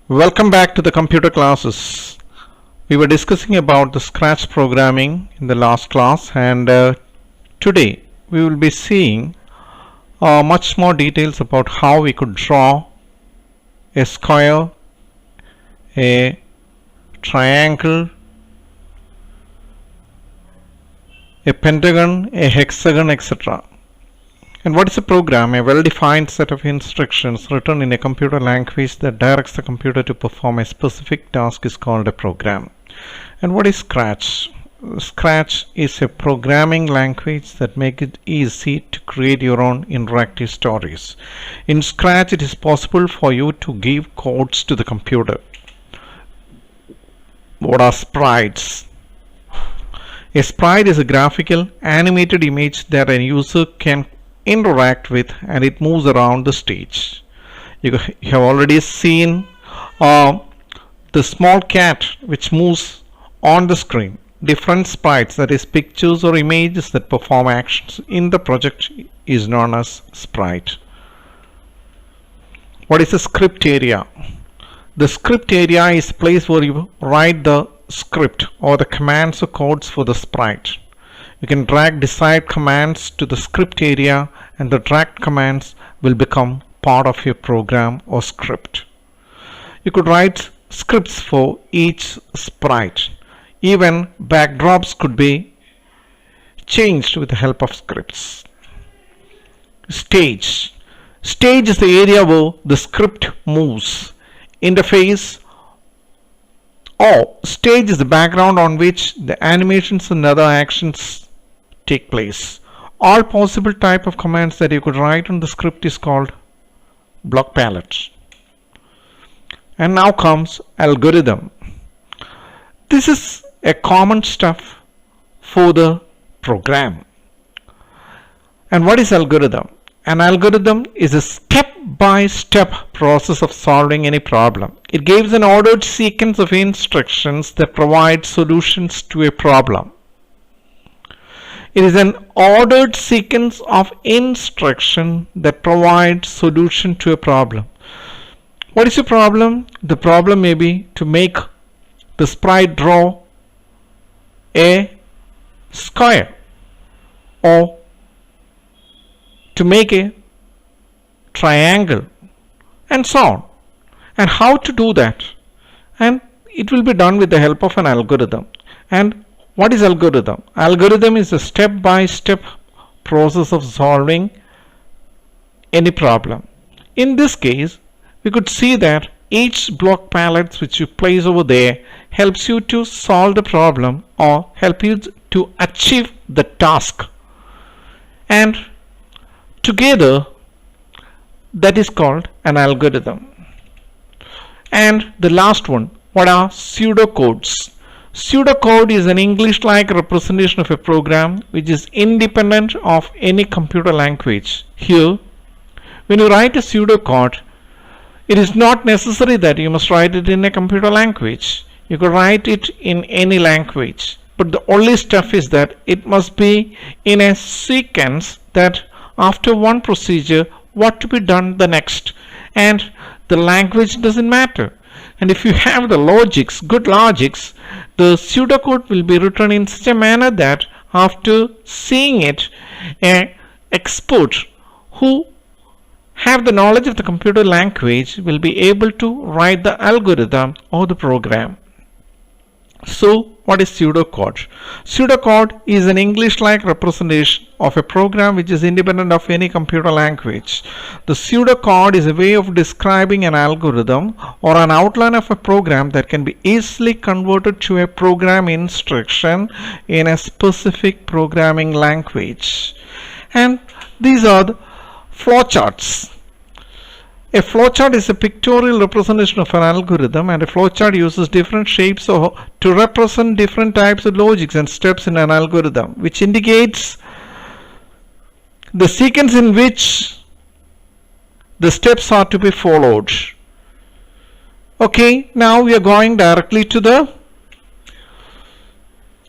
Welcome back to the computer classes. We were discussing about the Scratch programming in the last class, and today we will be seeing much more details about how we could draw a square, a triangle, a pentagon, a hexagon, etc. And what is a program? A well-defined set of instructions written in a computer language that directs the computer to perform a specific task is called a program. And what is Scratch? Scratch is a programming language that makes it easy to create your own interactive stories. In Scratch, it is possible for you to give codes to the computer. What are sprites? A sprite is a graphical animated image that a user can interact with, and it moves around the stage. You have already seen the small cat which moves on the screen. Different sprites, that is pictures or images that perform actions in the project, is known as sprite. What is a script area? The script area is a place where you write the script or the commands or codes for the sprite. You can drag desired commands to the script area, and the dragged commands will become part of your program or script. You could write scripts for each sprite. Even backdrops could be changed with the help of scripts. Stage. Stage is the area where the script moves. Interface or stage is the background on which the animations and other actions take place. All possible type of commands that you could write on the script is called block palette. And now comes algorithm. This is a common stuff for the program. And what is algorithm? An algorithm is a step-by-step process of solving any problem. It gives an ordered sequence of instructions that provide solutions to a problem. It is an ordered sequence of instruction that provides solution to a problem. What is your problem? The problem may be to make the sprite draw a square, or to make a triangle, and so on. And how to do that? And it will be done with the help of an algorithm. And what is algorithm? Algorithm is a step-by-step process of solving any problem. In this case, we could see that each block palette which you place over there helps you to solve the problem or help you to achieve the task. And together, that is called an algorithm. And the last one, what are pseudocodes? Pseudocode is an English-like representation of a program which is independent of any computer language. Here, when you write a pseudocode, it is not necessary that you must write it in a computer language. You could write it in any language. But the only stuff is that it must be in a sequence that after one procedure, what to be done the next. And the language doesn't matter. And if you have the logics, good logics, the pseudocode will be written in such a manner that after seeing it, an expert who have the knowledge of the computer language will be able to write the algorithm or the program. So, what is pseudocode? Pseudocode is an English-like representation of a program which is independent of any computer language. The pseudocode is a way of describing an algorithm or an outline of a program that can be easily converted to a program instruction in a specific programming language. And these are the flowcharts. A flowchart is a pictorial representation of an algorithm, and a flowchart uses different shapes to represent different types of logics and steps in an algorithm, which indicates the sequence in which the steps are to be followed. Okay, now we are going directly to the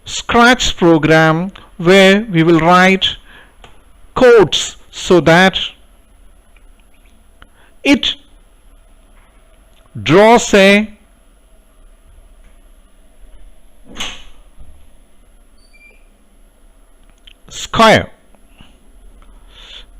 Scratch program, where we will write codes so that it draws a square.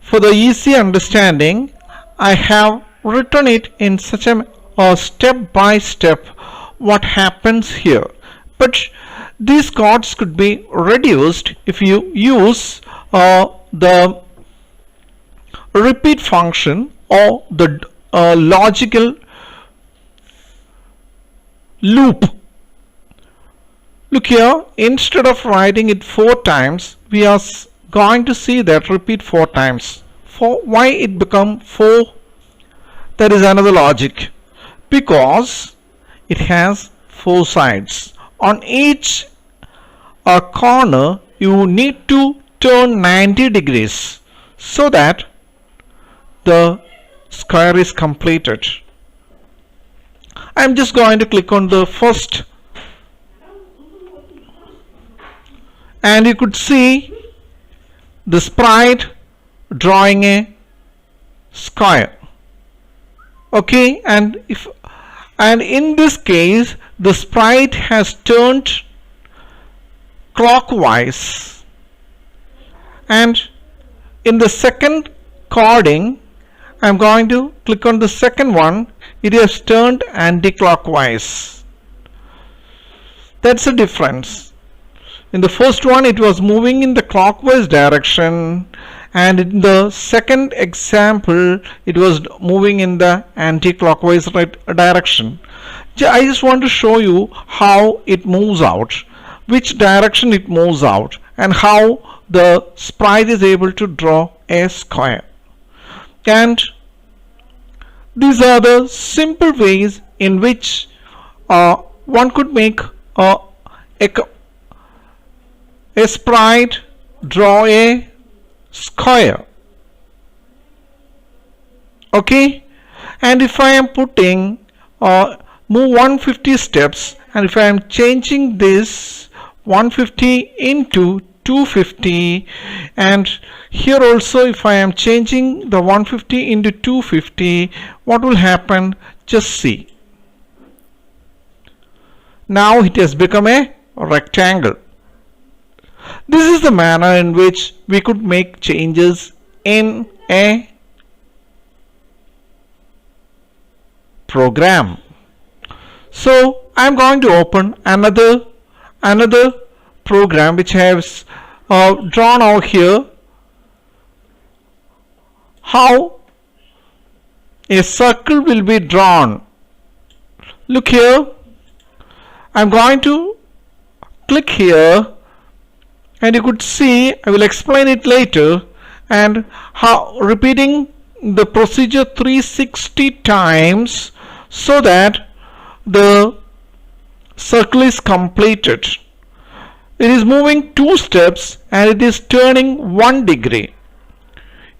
For the easy understanding, I have written it in such a step by step what happens here. But these chords could be reduced if you use the repeat function or the logical loop. Look here, instead of writing it 4 times, we are going to see that repeat 4 times. For why it become 4? That is another logic. Because it has 4 sides. On each corner, you need to turn 90 degrees so that the square is completed. I am just going to click on the first, and you could see the sprite drawing a square. Okay, and in this case the sprite has turned clockwise, and in the second coding I'm going to click on the second one, it has turned anti-clockwise. That's the difference. In the first one it was moving in the clockwise direction, and in the second example it was moving in the anti-clockwise direction. I just want to show you how it moves out, which direction it moves out, and how the sprite is able to draw a square. And these are the simple ways in which one could make a sprite draw a square. Okay, and if I am putting move 150 steps, and if I am changing this 150 into 250, and here also if I am changing the 150 into 250, what will happen? Just see. Now it has become a rectangle. This is the manner in which we could make changes in a program. So I am going to open another program which has drawn out here how a circle will be drawn. Look here, I am going to click here, and you could see, I will explain it later, and how repeating the procedure 360 times so that the circle is completed. It is moving 2 steps and it is turning 1 degree.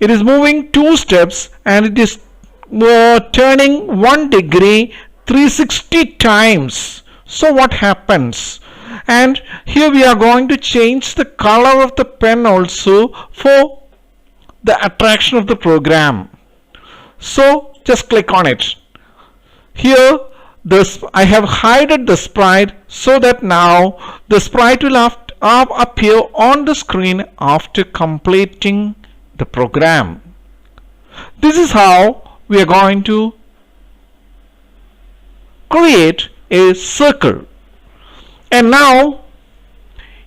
It is moving 2 steps and it is turning 1 degree 360 times. So what happens? And here we are going to change the color of the pen also for the attraction of the program. So just click on it. Here I have hidden the sprite so that now the sprite will appear on the screen after completing the program. This is how we are going to create a circle. And now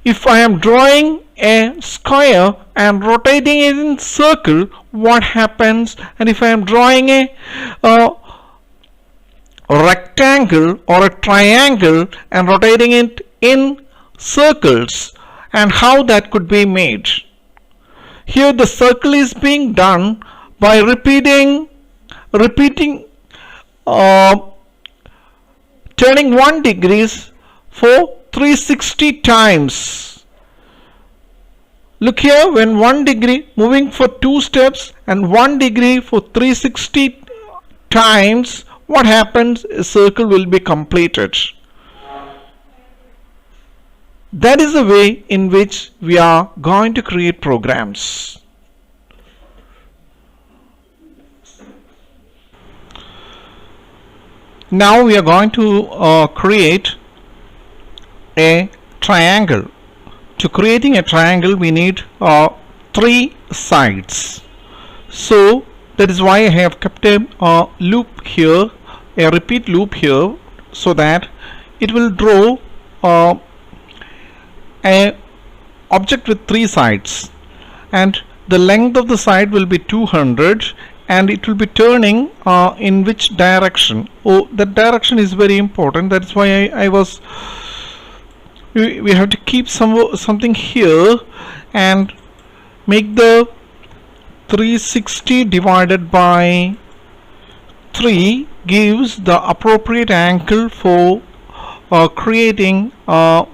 if I am drawing a square and rotating it in circle, what happens? And if I am drawing a rectangle or a triangle and rotating it in circles, and how that could be made? Here the circle is being done by repeating turning 1 degrees for 360 times. Look here, when 1 degree moving for 2 steps and 1 degree for 360 times, what happens? A circle will be completed. That is the way in which we are going to create programs. Now we are going to create a triangle. To creating a triangle we need three sides. So that is why I have kept a loop here, a repeat loop here, so that it will draw a object with three sides, and the length of the side will be 200, and it will be turning in which direction. Oh, that direction is very important. That's why I was we have to keep something here and make the 360 divided by 3 gives the appropriate angle for creating a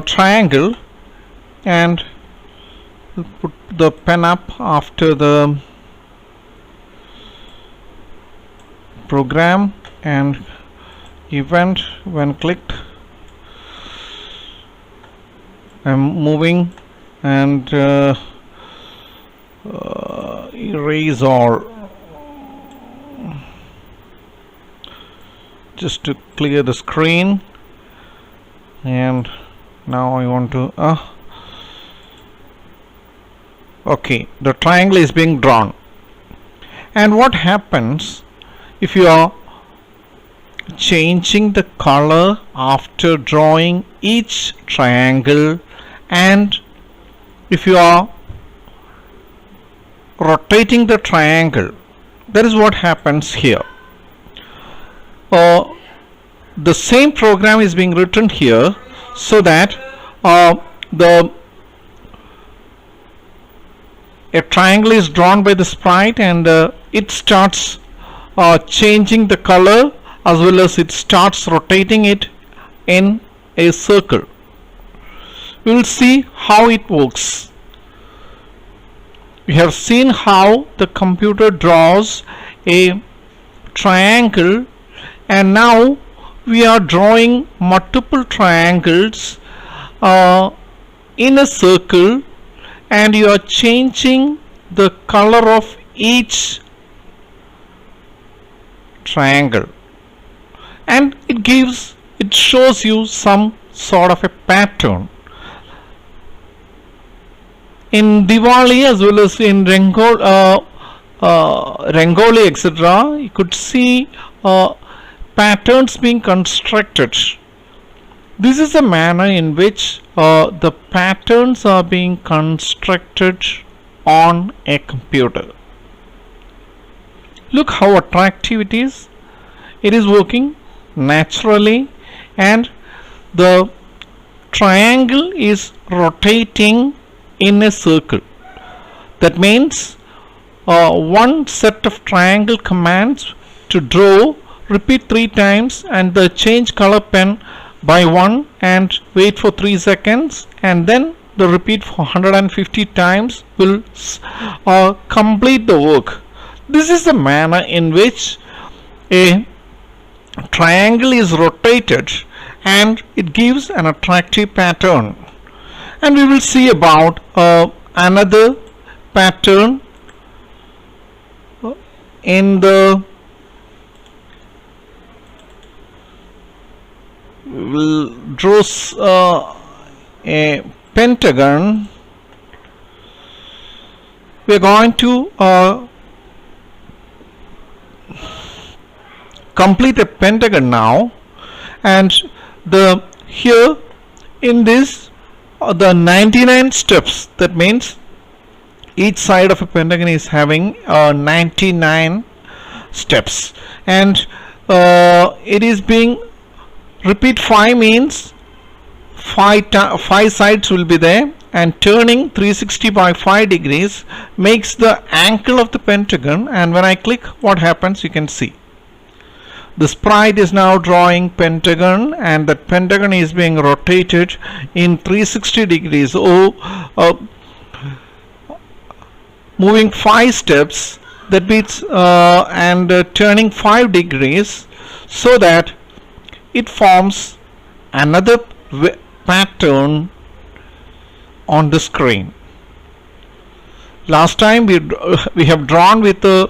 triangle. And we'll put the pen up after the program, and event when clicked I'm moving, and erase all just to clear the screen. And now I want to okay, the triangle is being drawn. And what happens if you are changing the color after drawing each triangle, and if you are rotating the triangle? That is what happens here. The same program is being written here, so that a triangle is drawn by the sprite, and it starts changing the color, as well as it starts rotating it in a circle. We will see how it works. We have seen how the computer draws a triangle, and now we are drawing multiple triangles in a circle, and you are changing the color of each triangle, and it shows you some sort of a pattern. In Diwali as well as in Rangoli etc., you could see patterns being constructed. This is the manner in which the patterns are being constructed on a computer. Look how attractive it is. It is working naturally, and the triangle is rotating in a circle. That means one set of triangle commands to draw, repeat 3 times, and the change color pen by 1 and wait for 3 seconds, and then the repeat for 150 times will complete the work. This is the manner in which a triangle is rotated, and it gives an attractive pattern. And we will see about another pattern in the we'll draw a pentagon. We are going to complete a pentagon now, and here in this the 99 steps. That means each side of a pentagon is having 99 steps, and it is being repeat 5 means 5 sides will be there, and turning 360 by 5 degrees makes the angle of the pentagon. And when I click, what happens, you can see the sprite is now drawing pentagon, and that pentagon is being rotated in 360 degrees, moving 5 steps, that means and turning 5 degrees, so that it forms another pattern on the screen. Last time we have drawn with a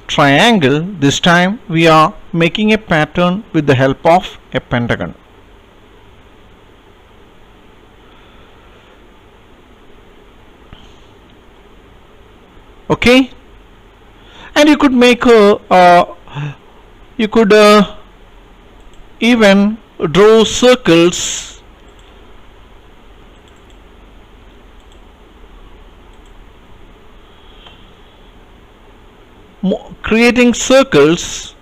triangle. This time we are making a pattern with the help of a pentagon. Okay, and you could make you could even draw circles creating circles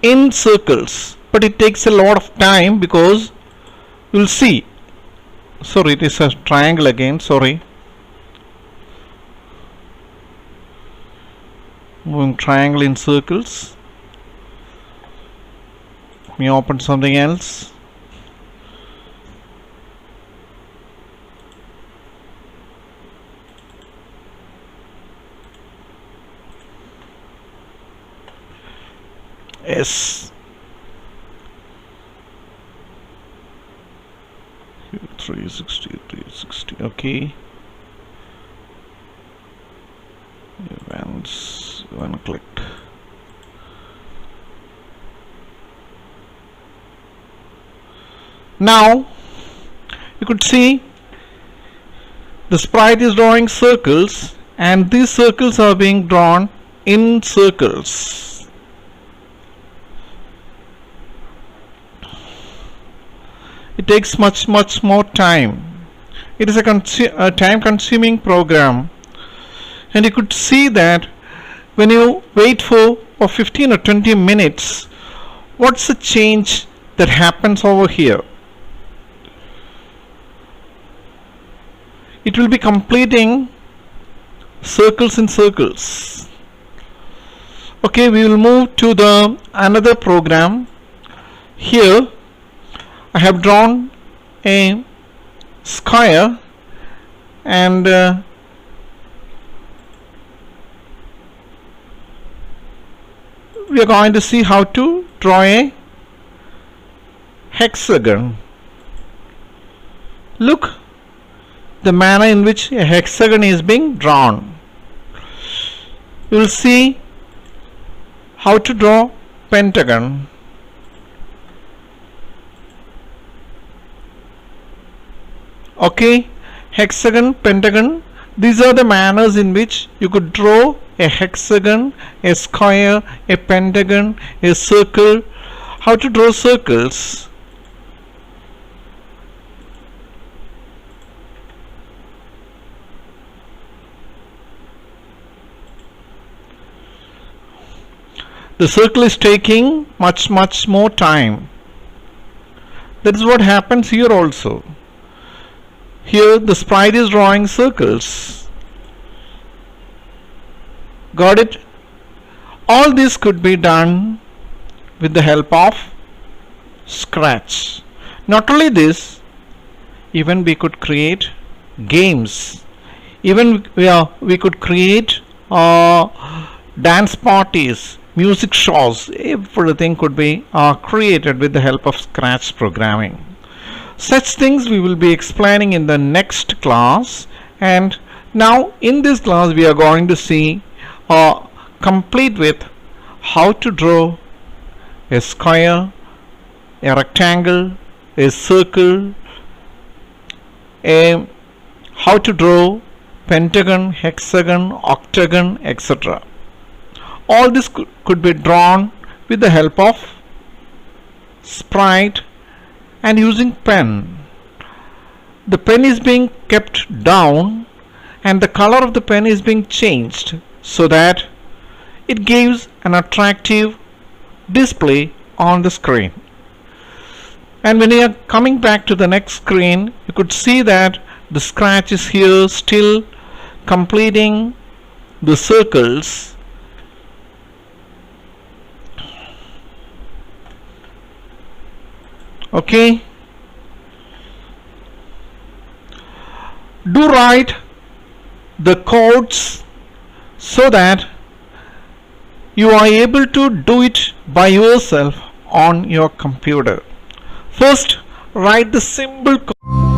in circles, but it takes a lot of time because you'll see. Sorry, it is a triangle again. Sorry, moving triangle in circles. Let me open something else. Yes. 360. Okay. Events when clicked. Now you could see the sprite is drawing circles, and these circles are being drawn in circles. It takes much more time. It is a time consuming program, and you could see that when you wait for 15 or 20 minutes, what's the change that happens over here? It will be completing circles in circles. Okay, we will move to the another program. Here I have drawn a square, and we are going to see how to draw a hexagon. Look the manner in which a hexagon is being drawn. You will see how to draw pentagon. Okay, hexagon, pentagon, these are the manners in which you could draw a hexagon, a square, a pentagon, a circle. How to draw circles? The circle is taking much more time. That is what happens here also. Here the sprite is drawing circles. Got it? All this could be done with the help of Scratch. Not only this, even we could create games. Even we could create dance parties, music shows. Everything could be created with the help of Scratch programming. Such things we will be explaining in the next class, and now in this class we are going to see complete with how to draw a square, a rectangle, a circle, how to draw pentagon, hexagon, octagon, etc. All this could be drawn with the help of Sprite and using pen. The pen is being kept down and the color of the pen is being changed so that it gives an attractive display on the screen. And when you are coming back to the next screen, you could see that the Scratch is here still completing the circles. Okay, do write the codes so that you are able to do it by yourself on your computer. First, write the symbol code.